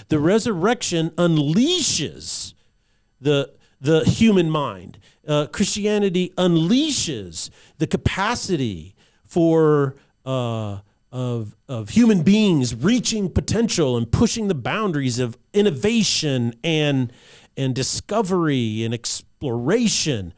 The resurrection unleashes the human mind. Christianity unleashes the capacity for of human beings reaching potential and pushing the boundaries of innovation and discovery and exploration.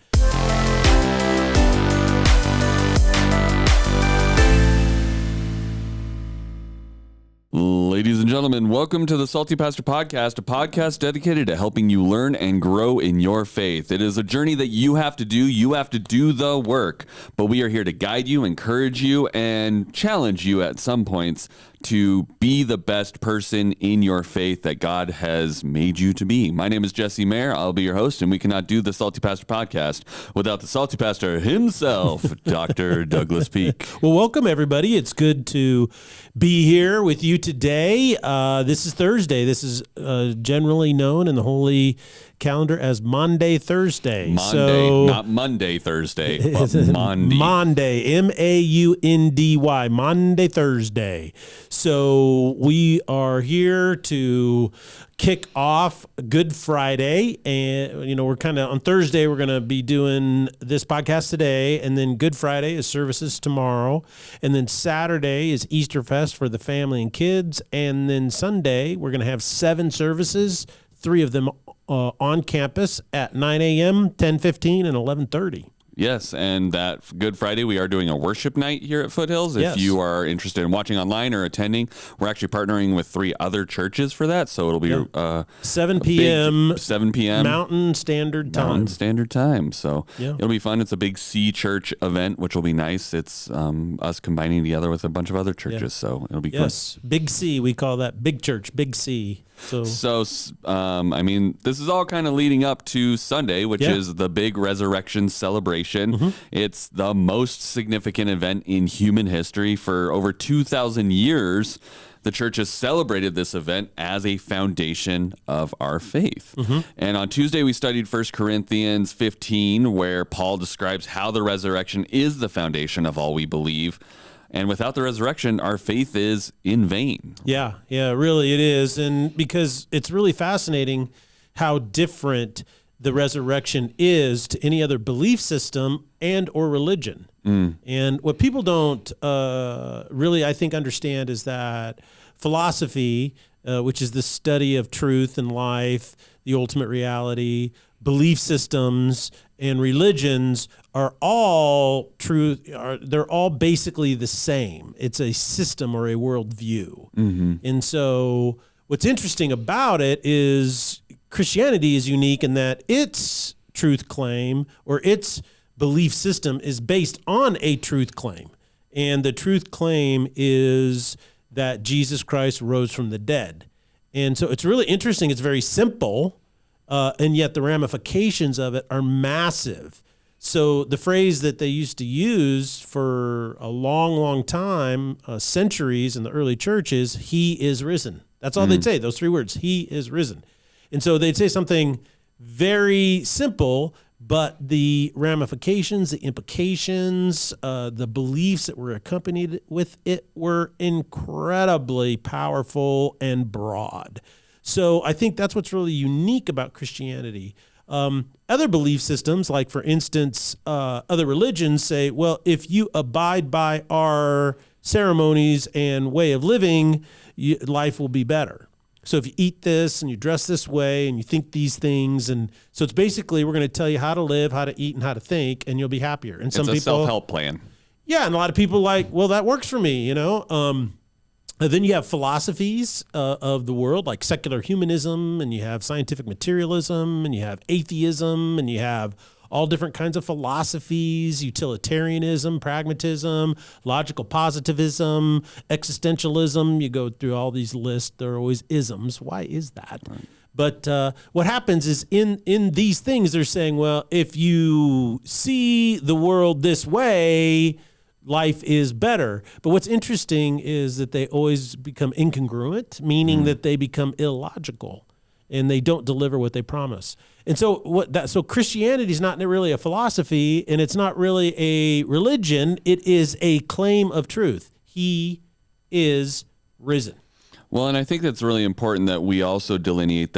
Ladies and gentlemen, welcome to the Salty Pastor Podcast, a podcast dedicated to helping you learn and grow in your faith. It is a journey that you have to do. You have to do the work, but we are here to guide you, encourage you, and challenge you at some points to be the best person in your faith that God has made you to be. My name is Jesse Mayer. I'll be your host, and we cannot do the Salty Pastor Podcast without the Salty Pastor himself, Dr. Douglas Peake. Well, welcome, everybody. It's good to be here with you today. This is Thursday. This is generally known in the Holy calendar as Maundy Thursday. Not Monday Thursday, but Maundy. Maundy, M-A-U-N-D-Y, Maundy Thursday. So we are here to kick off Good Friday, and we're kind of on Thursday. We're going to be doing this podcast today, and then Good Friday is services tomorrow, and then Saturday is Easter Fest for the family and kids, and then Sunday we're going to have 7 services, 3 of them on campus at 9 a.m., 10:15, and 11:30. Yes, and that Good Friday, we are doing a worship night here at Foothills. If you are interested in watching online or attending, we're actually partnering with 3 other churches for that. So it'll be 7 p.m. 7 p.m. Mountain Standard Time. So it'll be fun. It's a big C church event, which will be nice. It's us combining together with a bunch of other churches. So it'll be cool. Yes, Big C. We call that big church, Big C. So this is all kind of leading up to Sunday, which is the big resurrection celebration. Mm-hmm. It's the most significant event in human history. For over 2,000 years, the church has celebrated this event as a foundation of our faith. Mm-hmm. And on Tuesday, we studied 1 Corinthians 15, where Paul describes how the resurrection is the foundation of all we believe. And without the resurrection, our faith is in vain. Yeah, really it is. And because it's really fascinating how different the resurrection is to any other belief system and or religion. And what people don't really, I think, understand is that philosophy, which is the study of truth and life, the ultimate reality, belief systems, and religions are all true. They're all basically the same. It's a system or a worldview. Mm-hmm. And so what's interesting about it is Christianity is unique in that its truth claim or its belief system is based on a truth claim. And the truth claim is that Jesus Christ rose from the dead. And so it's really interesting. It's very simple. And yet the ramifications of it are massive. So the phrase that they used to use for a long, long time, centuries in the early church is, "He is risen." That's all they'd say, those 3 words, "He is risen." And so they'd say something very simple, but the ramifications, the implications, the beliefs that were accompanied with it were incredibly powerful and broad. So I think that's what's really unique about Christianity. Other belief systems, like for instance, other religions say, well, if you abide by our ceremonies and way of living, life will be better. So if you eat this and you dress this way and you think these things, and so it's basically we're going to tell you how to live, how to eat, and how to think, and you'll be happier. And it's a self-help plan. Yeah, and a lot of people like, well, that works for me, Then you have philosophies of the world, like secular humanism, and you have scientific materialism, and you have atheism, and you have all different kinds of philosophies, utilitarianism, pragmatism, logical positivism, existentialism. You go through all these lists. There are always isms. Why is that? Right. But what happens is in these things, they're saying, well, if you see the world this way, life is better. But what's interesting is that they always become incongruent, meaning that they become illogical and they don't deliver what they promise. And so so Christianity is not really a philosophy, and it's not really a religion. It is a claim of truth. He is risen. Well, and I think that's really important that we also delineate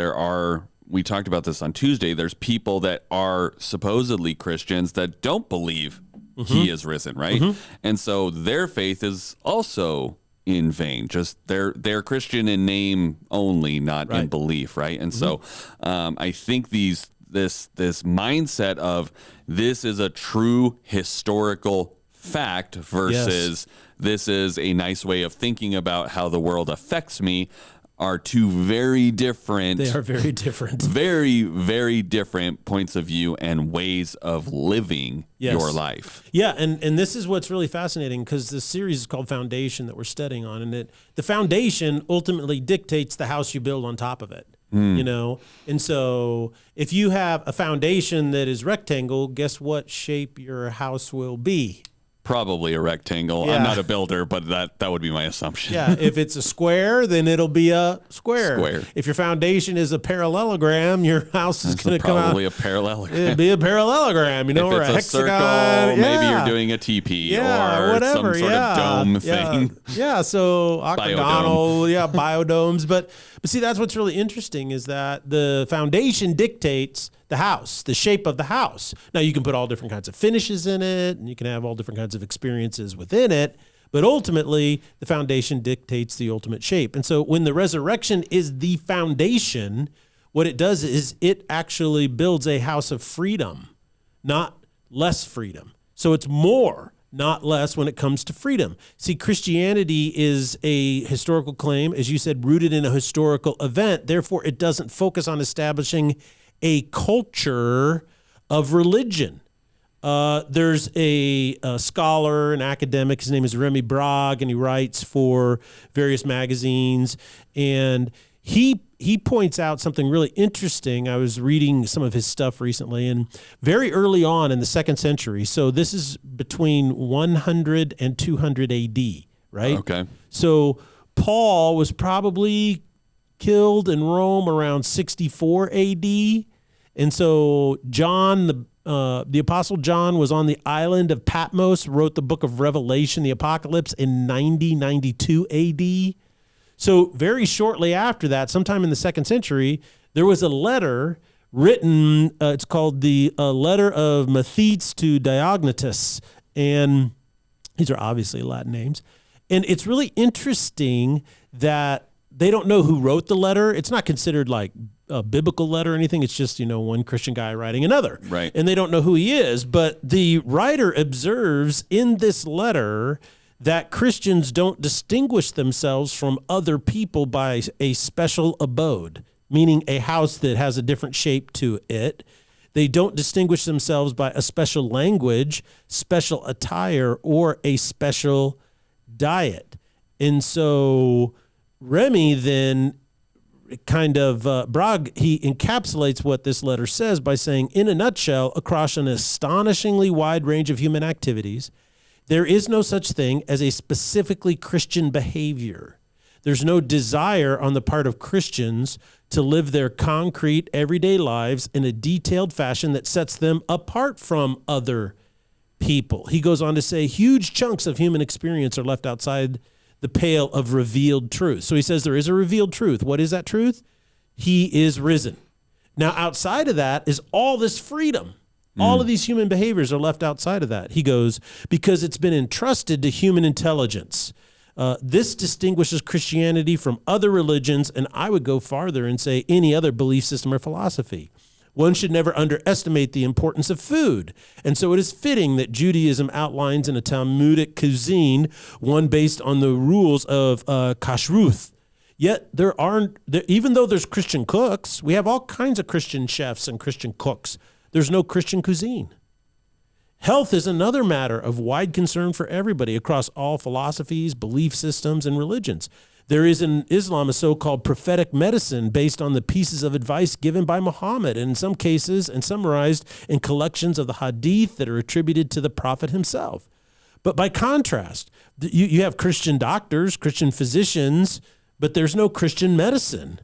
we talked about this on Tuesday, there's people that are supposedly Christians that don't believe he is risen, right? And so their faith is also in vain. Just they're Christian in name only, not in belief, right? And so I think this mindset of this is a true historical fact versus this is a nice way of thinking about how the world affects me are two very different. They are very different. Very, very different points of view and ways of living your life. Yeah, and this is what's really fascinating, because this series is called Foundation that we're studying on, and the foundation ultimately dictates the house you build on top of it. You know, and so if you have a foundation that is rectangle, guess what shape your house will be? Probably a rectangle. Yeah. I'm not a builder, but that would be my assumption. Yeah, if it's a square, then it'll be a square. If your foundation is a parallelogram, your house is going to come out. Probably a parallelogram. It'll be a parallelogram, if or it's a hexagon. Circle, maybe you're doing a TP or whatever. some sort of dome thing. Yeah, so octagonal, biodomes. But see, that's what's really interesting is that the foundation dictates the house, the shape of the house. Now, you can put all different kinds of finishes in it, and you can have all different kinds of experiences within it, but ultimately, the foundation dictates the ultimate shape. And so when the resurrection is the foundation, what it does is it actually builds a house of freedom, not less freedom. So it's more, not less, when it comes to freedom. See, Christianity is a historical claim, as you said, rooted in a historical event. Therefore, it doesn't focus on establishing a culture of religion. There's a scholar, an academic, his name is Remy Bragg, and he writes for various magazines, and he points out something really interesting. I was reading some of his stuff recently, and very early on in the 2nd century, so this is between 100 and 200 AD, right? Okay. So Paul was probably killed in Rome around 64 AD. And so John, the Apostle John, was on the island of Patmos, wrote the book of Revelation, the Apocalypse, in 92 AD. So very shortly after that, sometime in the 2nd century, there was a letter written, it's called the Letter of Mathetes to Diognetus. And these are obviously Latin names. And it's really interesting that they don't know who wrote the letter. It's not considered like a biblical letter or anything. It's just, one Christian guy writing another. Right. And they don't know who he is. But the writer observes in this letter that Christians don't distinguish themselves from other people by a special abode, meaning a house that has a different shape to it. They don't distinguish themselves by a special language, special attire, or a special diet. And so Remy then Bragg, he encapsulates what this letter says by saying, in a nutshell, across an astonishingly wide range of human activities, there is no such thing as a specifically Christian behavior. There's no desire on the part of Christians to live their concrete, everyday lives in a detailed fashion that sets them apart from other people. He goes on to say, huge chunks of human experience are left outside the pale of revealed truth. So he says there is a revealed truth. What is that truth? He is risen. Now, outside of that is all this freedom. All of these human behaviors are left outside of that. He goes, because it's been entrusted to human intelligence. This distinguishes Christianity from other religions, and I would go farther and say any other belief system or philosophy. One should never underestimate the importance of food. And so it is fitting that Judaism outlines in a Talmudic cuisine, one based on the rules of kashrut. Yet even though there's Christian cooks, we have all kinds of Christian chefs and Christian cooks. There's no Christian cuisine. Health is another matter of wide concern for everybody across all philosophies, belief systems, and religions. There is in Islam a so-called prophetic medicine based on the pieces of advice given by Muhammad, and in some cases, and summarized in collections of the hadith that are attributed to the prophet himself. But by contrast, you have Christian doctors, Christian physicians, but there's no Christian medicine.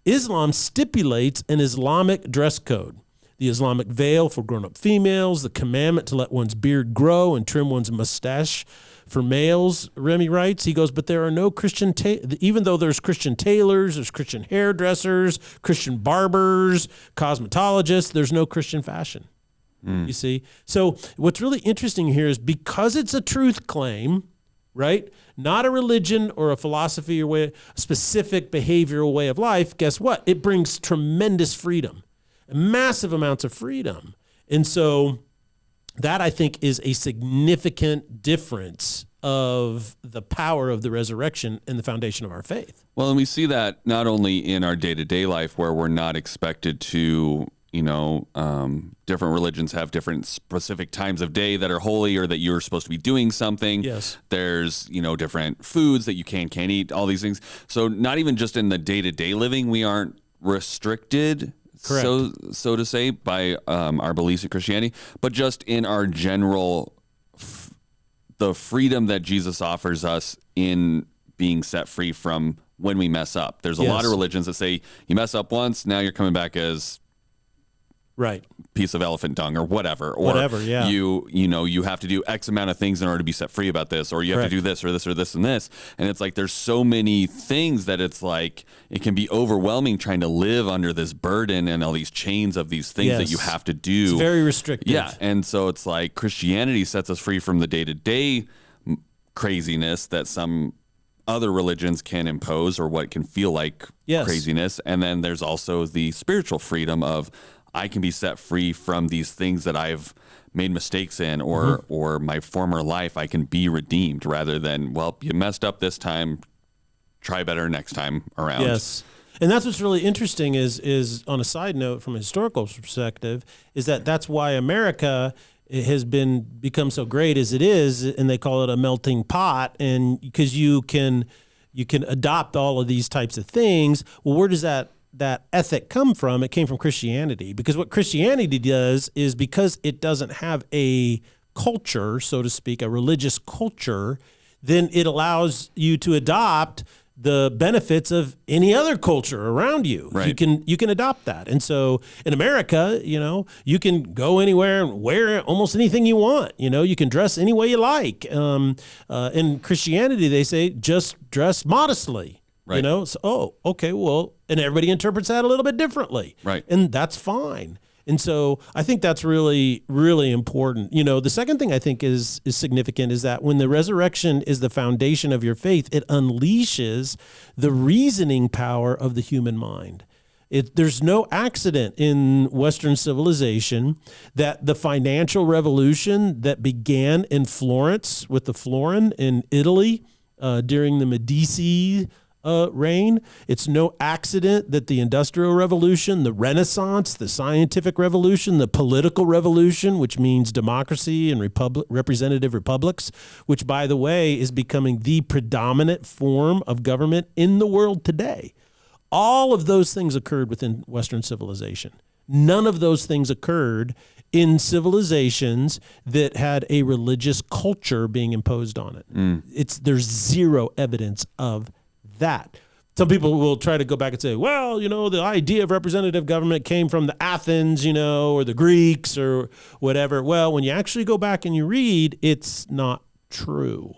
Islam stipulates an Islamic dress code. The Islamic veil for grown-up females, the commandment to let one's beard grow and trim one's mustache For males, Remy writes, he goes, but there are no Christian, even though there's Christian tailors, there's Christian hairdressers, Christian barbers, cosmetologists, there's no Christian fashion. You see? So what's really interesting here is because it's a truth claim, right? Not a religion or a philosophy or way, a specific behavioral way of life, guess what? It brings tremendous freedom, massive amounts of freedom. And so that, I think, is a significant difference of the power of the resurrection and the foundation of our faith. Well, and we see that not only in our day-to-day life where we're not expected to, different religions have different specific times of day that are holy or that you're supposed to be doing something. Yes. There's, different foods that you can't eat, all these things. So not even just in the day-to-day living, we aren't restricted, correct, so to say, by our beliefs in Christianity, but just in our general, the freedom that Jesus offers us in being set free from when we mess up. There's a lot of religions that say you mess up once, now you're coming back as right piece of elephant dung or whatever. Or yeah. You have to do X amount of things in order to be set free about this, or you have to do this or this or this and this. And it's like there's so many things that it's like it can be overwhelming trying to live under this burden and all these chains of these things that you have to do. It's very restrictive. Yeah. And so it's like Christianity sets us free from the day-to-day craziness that some other religions can impose or what can feel like craziness. And then there's also the spiritual freedom of I can be set free from these things that I've made mistakes in or my former life. I can be redeemed rather than, well, you messed up this time, try better next time around. Yes. And that's what's really interesting is on a side note from a historical perspective, is that's why America has become so great as it is, and they call it a melting pot, and because you can adopt all of these types of things. Well, where does that ethic come from? It came from Christianity, because what Christianity does is, because it doesn't have a culture, so to speak, a religious culture, then it allows you to adopt the benefits of any other culture around you. Right. You can adopt that. And so in America, you can go anywhere and wear almost anything you want. You can dress any way you like. In Christianity, they say just dress modestly. Right. So, okay, well, and everybody interprets that a little bit differently. Right. And that's fine. And so I think that's really, really important. The second thing I think is significant is that when the resurrection is the foundation of your faith, it unleashes the reasoning power of the human mind. There's no accident in Western civilization that the financial revolution that began in Florence with the Florin in Italy during the Medici reign. It's no accident that the Industrial Revolution, the Renaissance, the Scientific Revolution, the Political Revolution, which means democracy and representative republics, which, by the way, is becoming the predominant form of government in the world today. All of those things occurred within Western civilization. None of those things occurred in civilizations that had a religious culture being imposed on it. There's zero evidence of that. Some people will try to go back and say, well, the idea of representative government came from the Athens, or the Greeks or whatever. Well, when you actually go back and you read, it's not true.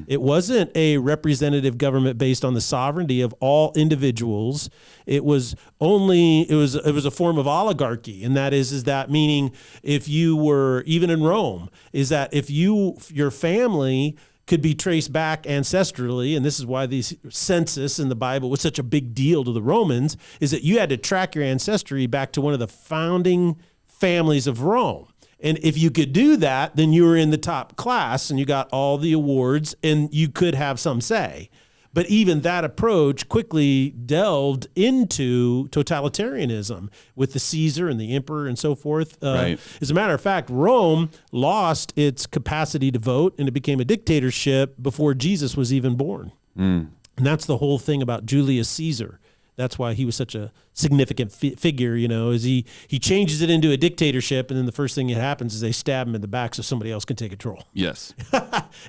It wasn't a representative government based on the sovereignty of all individuals. It was a form of oligarchy, and that is that meaning if you were, even in Rome, is that if your family could be traced back ancestrally, and this is why the census in the Bible was such a big deal to the Romans, is that you had to track your ancestry back to one of the founding families of Rome. And if you could do that, then you were in the top class and you got all the awards and you could have some say. But even that approach quickly delved into totalitarianism with the Caesar and the emperor and so forth. Right. As a matter of fact, Rome lost its capacity to vote and it became a dictatorship before Jesus was even born. And that's the whole thing about Julius Caesar. That's why he was such a significant figure, is he changes it into a dictatorship, and then the first thing that happens is they stab him in the back so somebody else can take control. Yes.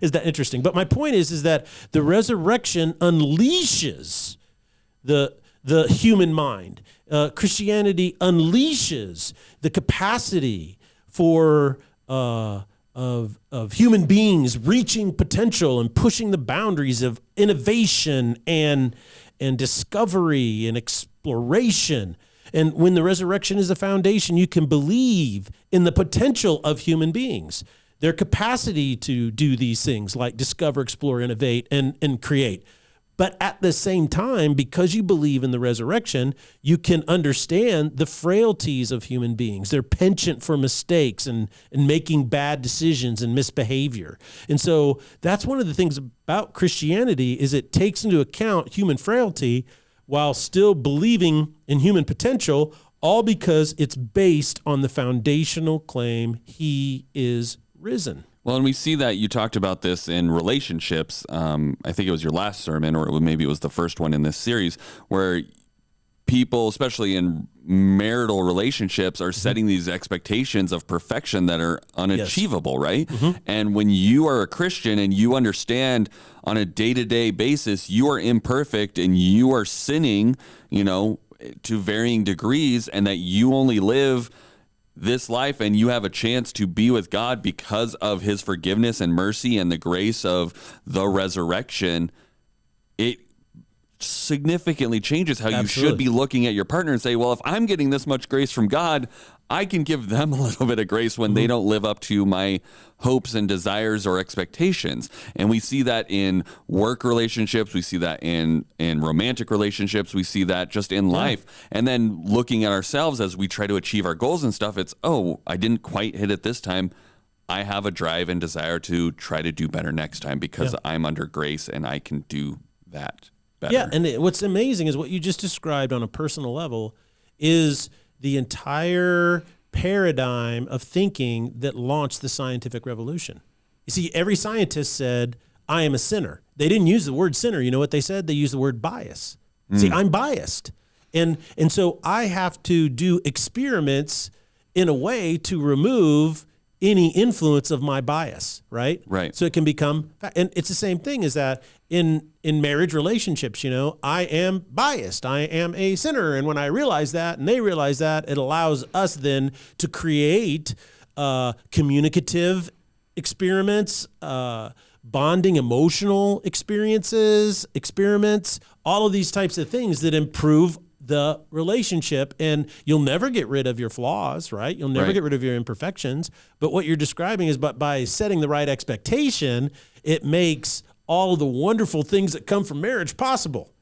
Is that interesting? But my point is that the resurrection unleashes the human mind. Christianity unleashes the capacity for human beings reaching potential and pushing the boundaries of innovation and discovery and exploration. And when the resurrection is the foundation, you can believe in the potential of human beings, their capacity to do these things like discover, explore, innovate, and create. But at the same time, because you believe in the resurrection, you can understand the frailties of human beings, their penchant for mistakes and making bad decisions and misbehavior. And so that's one of the things about Christianity is it takes into account human frailty while still believing in human potential, all because it's based on the foundational claim, he is risen. Well, and we see that you talked about this in relationships. I think it was your last sermon, or maybe it was the first one in this series, where people, especially in marital relationships, are setting these expectations of perfection that are unachievable, yes. Right? Mm-hmm. And when you are a Christian and you understand on a day-to-day basis, you are imperfect and you are sinning, to varying degrees, and that you only live this life and you have a chance to be with God because of his forgiveness and mercy and the grace of the resurrection, it significantly changes how you should be looking at your partner and say, well, if I'm getting this much grace from God, I can give them a little bit of grace when they don't live up to my hopes and desires or expectations. And we see that in work relationships. We see that in romantic relationships. We see that just in life. And then looking at ourselves as we try to achieve our goals and stuff, it's, oh, I didn't quite hit it this time. I have a drive and desire to try to do better next time because I'm under grace and I can do that better. Yeah, and what's amazing is what you just described on a personal level is the entire paradigm of thinking that launched the scientific revolution. You see, every scientist said, I am a sinner. They didn't use the word sinner. You know what they said? They used the word bias. See, I'm biased. And so I have to do experiments in a way to remove any influence of my bias, right? Right. So it can become, and it's the same thing as that in marriage relationships, I am biased. I am a sinner. And when I realize that and they realize that, it allows us then to create communicative experiments, bonding, emotional experiments, all of these types of things that improve the relationship. And you'll never get rid of your flaws, right? You'll never get rid of your imperfections. But what you're describing is by setting the right expectation, it makes all of the wonderful things that come from marriage possible.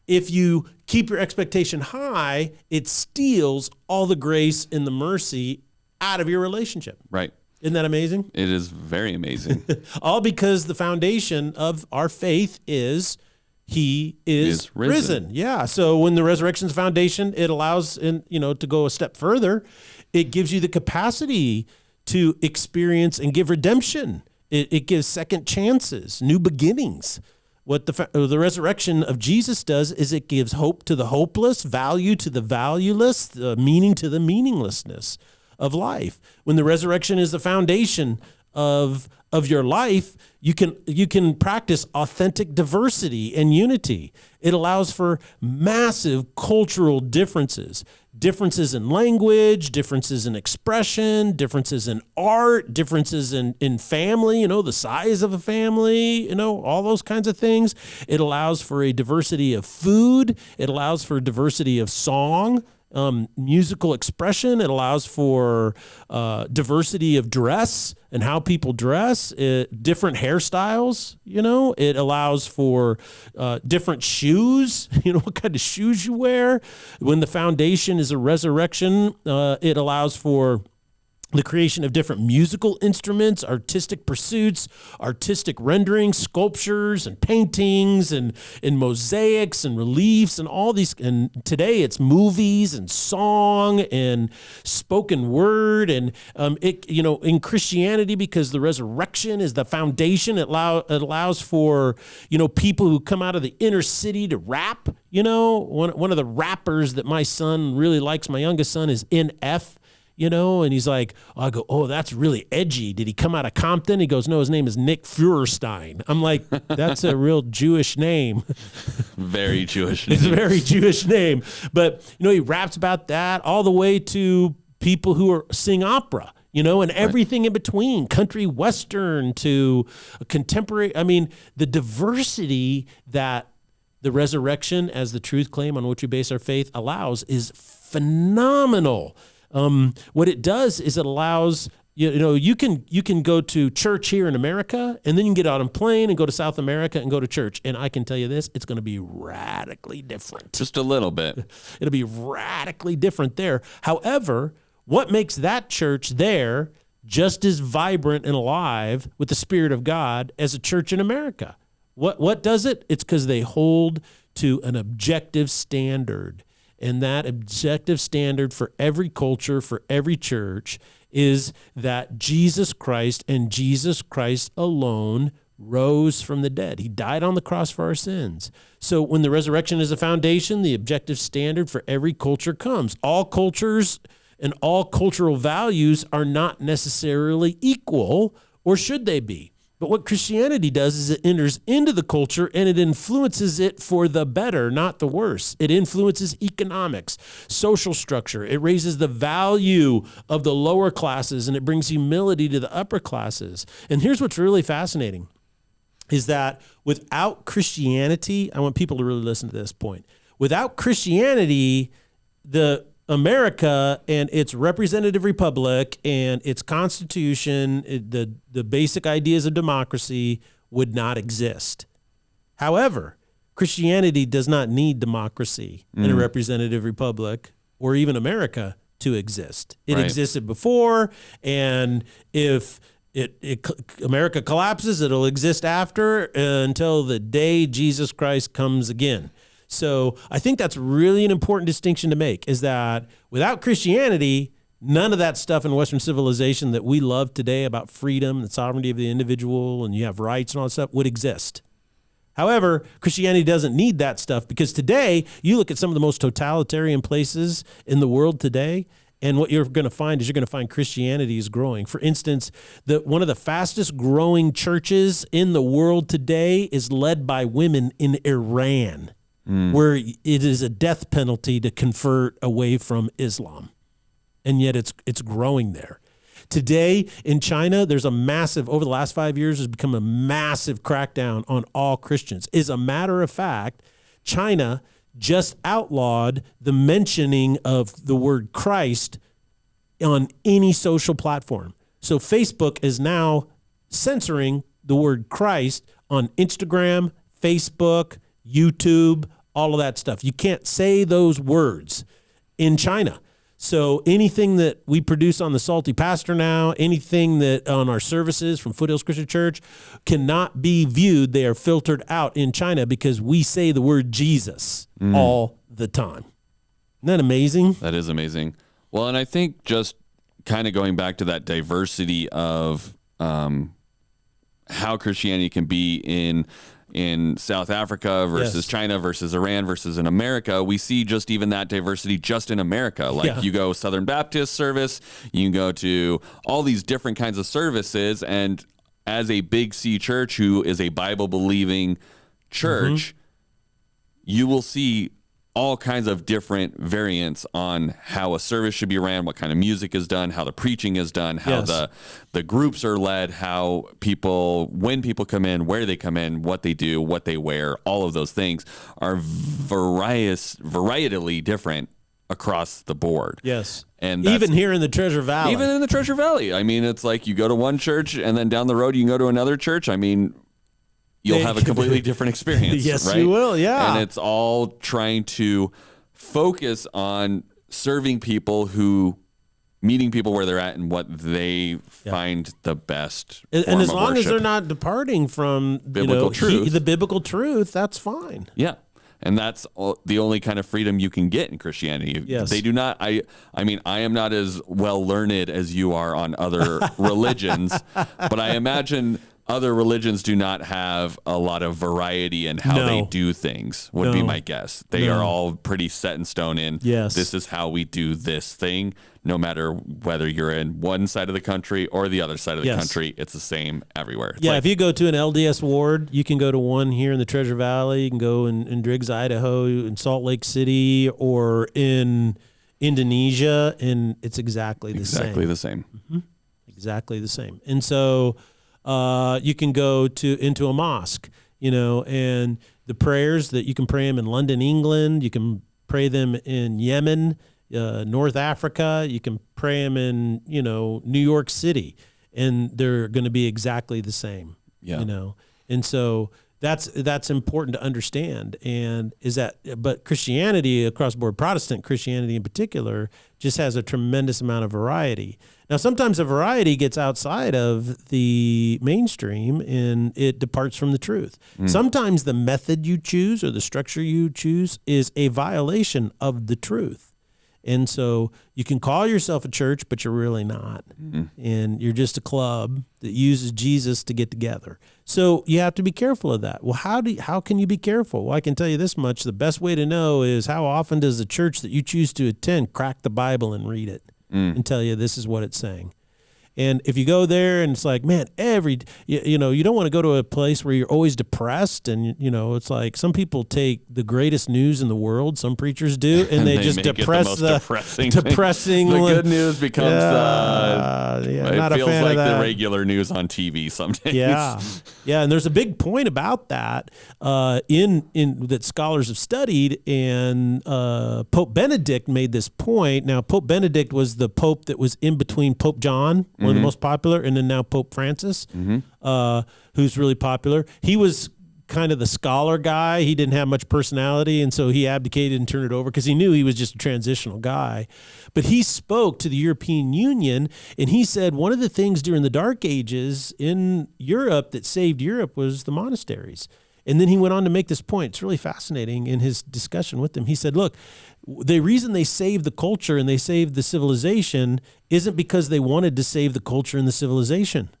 If you keep your expectation high, it steals all the grace and the mercy out of your relationship. Right. Isn't that amazing? It is very amazing. All because the foundation of our faith is he is risen. Yeah. So when the resurrection's foundation, it allows to go a step further. It gives you the capacity to experience and give redemption. It gives second chances, new beginnings. What the resurrection of Jesus does is it gives hope to the hopeless, value to the valueless, meaning to the meaninglessness of life. When the resurrection is the foundation of your life, you can practice authentic diversity and unity. It allows for massive cultural differences in language, differences in expression, differences in art, differences in family, the size of a family, all those kinds of things. It allows for a diversity of food. It allows for a diversity of song, musical expression. It allows for diversity of dress and how people dress, different hairstyles, it allows for different shoes, what kind of shoes you wear. When the foundation is a resurrection, it allows for the creation of different musical instruments, artistic pursuits, artistic renderings, sculptures and paintings and mosaics and reliefs and all these. And today it's movies and song and spoken word. And in Christianity, because the resurrection is the foundation, it allows for, people who come out of the inner city to rap. One of the rappers that my son really likes, my youngest son, is NF. And he's like, I go, oh, that's really edgy. Did he come out of Compton? He goes, no, his name is Nick Feuerstein. I'm like, that's a real Jewish name. Very Jewish name. It's a very Jewish name. But, he raps about that all the way to people who sing opera. and everything in between, country western to contemporary. I mean, the diversity that the resurrection as the truth claim on which we base our faith allows is phenomenal. What it does is it allows, you can go to church here in America, and then you can get on a plane and go to South America and go to church. And I can tell you this, it's going to be radically different. Just a little bit. It'll be radically different there. However, what makes that church there just as vibrant and alive with the Spirit of God as a church in America? What does it? It's because they hold to an objective standard. And that objective standard for every culture, for every church, is that Jesus Christ and Jesus Christ alone rose from the dead. He died on the cross for our sins. So when the resurrection is a foundation, the objective standard for every culture comes. All cultures and all cultural values are not necessarily equal, or should they be? But what Christianity does is it enters into the culture and it influences it for the better, not the worse. It influences economics, social structure. It raises the value of the lower classes and it brings humility to the upper classes. And here's what's really fascinating is that without Christianity, I want people to really listen to this point. Without Christianity, America and its representative republic and its constitution, the basic ideas of democracy would not exist. However, Christianity does not need democracy in a representative republic or even America to exist. It existed before, and if America collapses, it'll exist after until the day Jesus Christ comes again. So I think that's really an important distinction to make, is that without Christianity, none of that stuff in Western civilization that we love today about freedom and sovereignty of the individual and you have rights and all that stuff would exist. However, Christianity doesn't need that stuff because today you look at some of the most totalitarian places in the world today, and what you're going to find is Christianity is growing. For instance, one of the fastest growing churches in the world today is led by women in Iran. Where it is a death penalty to convert away from Islam. And yet it's growing there. Today in China, there's a massive, over the last 5 years, has become a massive crackdown on all Christians. As a matter of fact, China just outlawed the mentioning of the word Christ on any social platform. So Facebook is now censoring the word Christ on Instagram, Facebook, YouTube, all of that stuff. You can't say those words in China. So anything that we produce on the Salty Pastor now, anything that on our services from Foothills Christian Church cannot be viewed. They are filtered out in China because we say the word Jesus all the time. Isn't that amazing? That is amazing. Well, and I think just kind of going back to that diversity of how Christianity can be in South Africa versus China versus Iran versus in America, we see just even that diversity just in America. Like you go Southern Baptist service, you can go to all these different kinds of services. And as a Big C church, who is a Bible believing church, you will see all kinds of different variants on how a service should be ran, what kind of music is done, how the preaching is done, how the groups are led, how people, when people come in, where they come in, what they do, what they wear, all of those things are varietally different across the board. Yes. And even here in the Treasure Valley. Even in the Treasure Valley. I mean, it's like you go to one church and then down the road you can go to another church. I mean, you'll have a completely different experience. Yes, right? you will. Yeah. And it's all trying to focus on serving people meeting people where they're at and what they find the best. And as long as they're not departing from biblical truth, the biblical truth, that's fine. Yeah. And that's the only kind of freedom you can get in Christianity. Yes. They do not, I mean, I am not as well learned as you are on other religions, but I imagine other religions do not have a lot of variety in how they do things, would be my guess. They are all pretty set in stone in, this is how we do this thing, no matter whether you're in one side of the country or the other side of the country, it's the same everywhere. It's if you go to an LDS ward, you can go to one here in the Treasure Valley, you can go in Driggs, Idaho, in Salt Lake City, or in Indonesia, and it's exactly the same. Exactly the same. Mm-hmm. exactly the same. And so you can go into a mosque, and the prayers that you can pray them in London, England, you can pray them in Yemen, North Africa, you can pray them in, New York City, and they're going to be exactly the same, And so that's important to understand. But Christianity, across the board, Protestant Christianity in particular, just has a tremendous amount of variety. Now, sometimes the variety gets outside of the mainstream and it departs from the truth. Sometimes the method you choose or the structure you choose is a violation of the truth. And so you can call yourself a church, but you're really not. And you're just a club that uses Jesus to get together. So you have to be careful of that. Well, how can you be careful? Well, I can tell you this much. The best way to know is how often does the church that you choose to attend crack the Bible and read it and tell you this is what it's saying. And if you go there and it's like, man, you don't want to go to a place where you're always depressed. And, it's like some people take the greatest news in the world, some preachers do, and they just depress the depressing. The good news becomes it feels like the regular news on TV some days. Yeah. And there's a big point about that that scholars have studied. And Pope Benedict made this point. Now, Pope Benedict was the Pope that was in between Pope John, one of the most popular, and then now Pope Francis, who's really popular. He was kind of the scholar guy. He didn't have much personality, and so he abdicated and turned it over because he knew he was just a transitional guy. But he spoke to the European Union, and he said one of the things during the Dark Ages in Europe that saved Europe was the monasteries. And then he went on to make this point. It's really fascinating in his discussion with them. He said, look, the reason they saved the culture and they saved the civilization isn't because they wanted to save the culture and the civilization.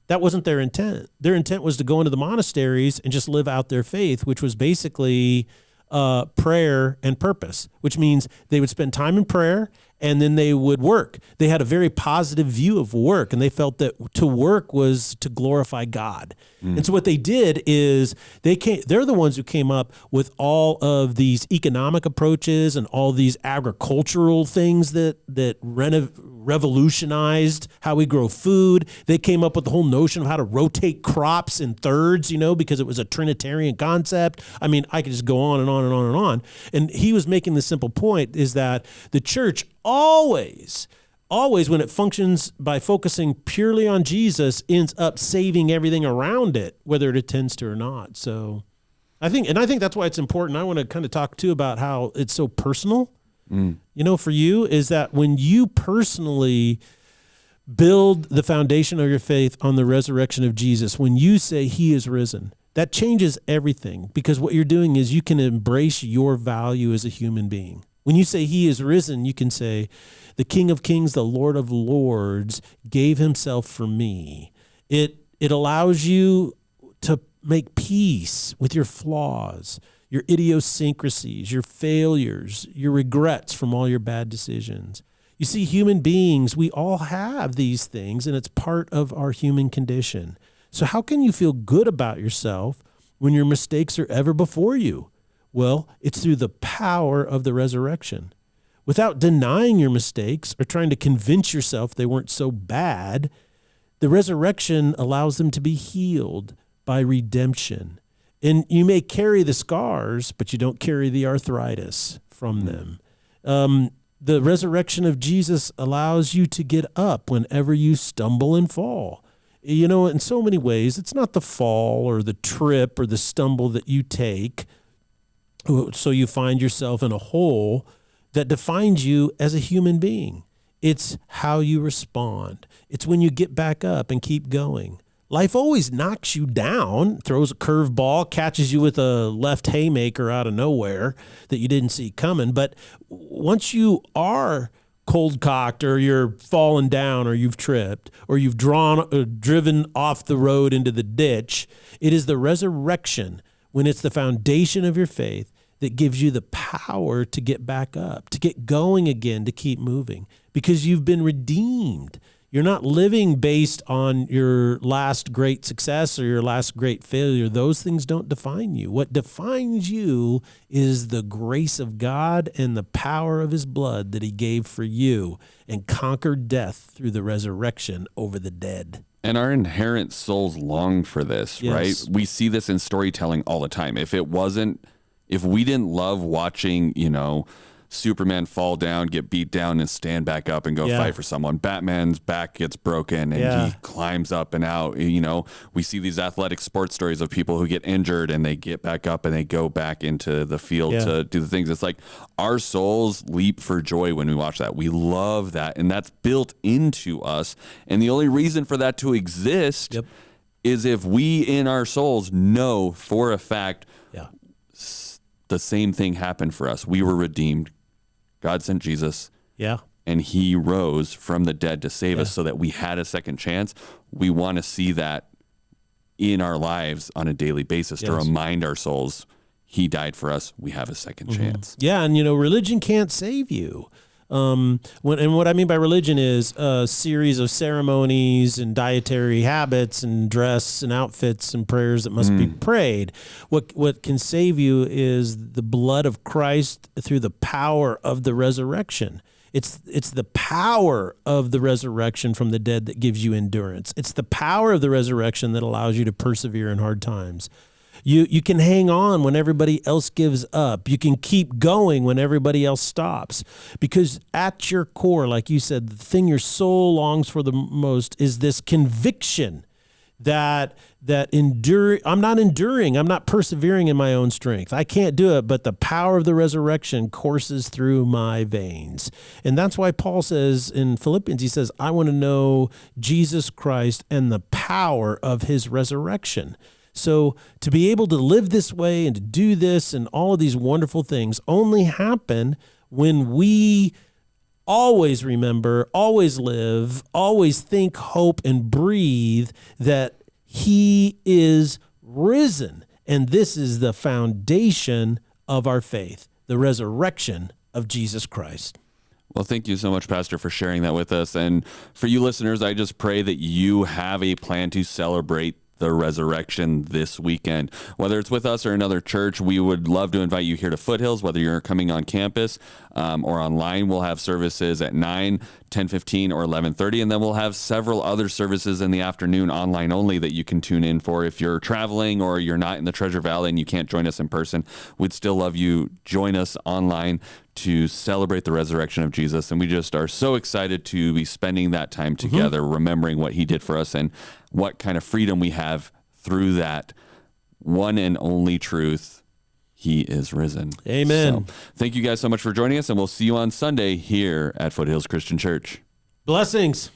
That wasn't their intent. Their intent was to go into the monasteries and just live out their faith, which was basically prayer and purpose, which means they would spend time in prayer and then they would work. They had a very positive view of work, and they felt that to work was to glorify God. And so what they did is they're the ones who came up with all of these economic approaches and all these agricultural things that revolutionized how we grow food. They came up with the whole notion of how to rotate crops in thirds, because it was a Trinitarian concept. I mean, I could just go on and on and on and on. And he was making the simple point is that the church always, when it functions by focusing purely on Jesus, ends up saving everything around it, whether it attends to or not. So I think that's why it's important. I want to kind of talk too about how it's so personal. For you is that when you personally build the foundation of your faith on the resurrection of Jesus, when you say he is risen, that changes everything, because what you're doing is you can embrace your value as a human being. When you say he is risen, you can say, the King of Kings, the Lord of Lords, gave himself for me. It allows you to make peace with your flaws, your idiosyncrasies, your failures, your regrets from all your bad decisions. You see, human beings, we all have these things, and it's part of our human condition. So how can you feel good about yourself when your mistakes are ever before you? Well, it's through the power of the resurrection. Without denying your mistakes or trying to convince yourself they weren't so bad, the resurrection allows them to be healed by redemption. And you may carry the scars, but you don't carry the arthritis from them. The resurrection of Jesus allows you to get up whenever you stumble and fall. In so many ways, it's not the fall or the trip or the stumble that you take, so you find yourself in a hole, that defines you as a human being. It's how you respond. It's when you get back up and keep going. Life always knocks you down, throws a curve ball, catches you with a left haymaker out of nowhere that you didn't see coming. But once you are cold-cocked, or you're fallen down, or you've tripped, or you've driven off the road into the ditch, it is the resurrection, when it's the foundation of your faith, that gives you the power to get back up, to get going again, to keep moving, because you've been redeemed. You're not living based on your last great success or your last great failure. Those things don't define you. What defines you is the grace of God and the power of his blood that he gave for you and conquered death through the resurrection over the dead. And our inherent souls long for this, Yes. right? We see this in storytelling all the time. If we didn't love watching, Superman fall down, get beat down, and stand back up and go fight for someone. Batman's back gets broken and he climbs up and out. We see these athletic sports stories of people who get injured and they get back up and they go back into the field to do the things. It's like our souls leap for joy when we watch that. We love that, and that's built into us. And the only reason for that to exist is if we in our souls know for a fact the same thing happened for us. We were redeemed. God sent Jesus. Yeah. And he rose from the dead to save us so that we had a second chance. We want to see that in our lives on a daily basis to remind our souls he died for us. We have a second chance. Yeah. And, religion can't save you. And what I mean by religion is a series of ceremonies and dietary habits and dress and outfits and prayers that must be prayed. What can save you is the blood of Christ through the power of the resurrection. It's the power of the resurrection from the dead that gives you endurance. It's the power of the resurrection that allows you to persevere in hard times. You can hang on when everybody else gives up. You can keep going when everybody else stops. Because at your core, like you said, the thing your soul longs for the most is this conviction that I'm not persevering in my own strength. I can't do it, but the power of the resurrection courses through my veins. And that's why Paul says in Philippians, he says, I want to know Jesus Christ and the power of his resurrection. So to be able to live this way and to do this and all of these wonderful things only happen when we always remember, always live, always think, hope, and breathe that he is risen. And this is the foundation of our faith, the resurrection of Jesus Christ. Well, thank you so much, Pastor, for sharing that with us. And for you listeners, I just pray that you have a plan to celebrate the resurrection this weekend. Whether it's with us or another church, we would love to invite you here to Foothills, whether you're coming on campus or online. We'll have services at 9, 10:15, or 11:30, and then we'll have several other services in the afternoon online only that you can tune in for. If you're traveling or you're not in the Treasure Valley and you can't join us in person, we'd still love you join us online to celebrate the resurrection of Jesus. And we just are so excited to be spending that time together, remembering what he did for us and what kind of freedom we have through that one and only truth. He is risen. Amen. So, thank you guys so much for joining us, and we'll see you on Sunday here at Foothills Christian Church. Blessings.